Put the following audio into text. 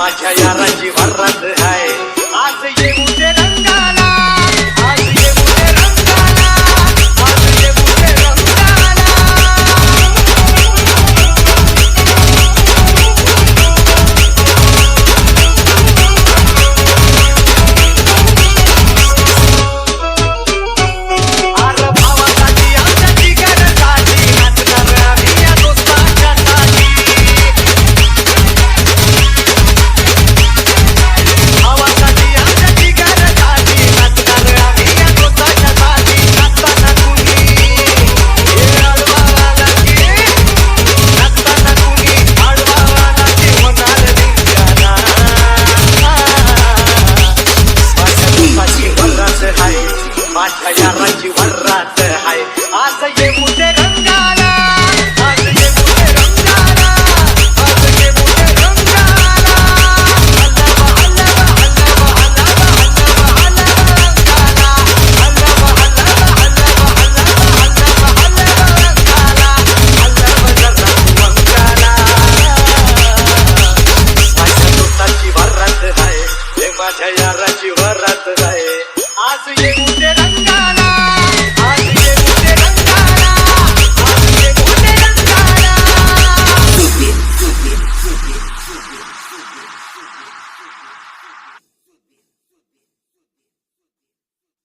माझ्या याराची वरात आहे आज येऊ दे रंगाला आज येऊ दे रंगाला आज येऊ दे रंगाला आर भावासाठी आमच्या जिगरसाठी नाचणार आम्ही या दोस्तांच्यासाठी भावासाठी आमच्या जिगरसाठी नाचणार आम्ही या दोस्तांच्यासाठी नाचताना कुणी आडवाला की नाचताना कुणी आडवाला की होणार धिंगाणा माझ्या याराची वरात आहे आज येऊ दे रंगाला आज येऊ दे रंगाला आज येऊ दे रंगाला हलवा हलवा हलवा हलवा हलवा हलवा रंगाला हलवा हलवा हलवा हलवा हलवा रंगाला हलवा जरा रंगाला माझ्या दोस्ताची वरात आहे माझ्या याराची वरात आहे आज येऊ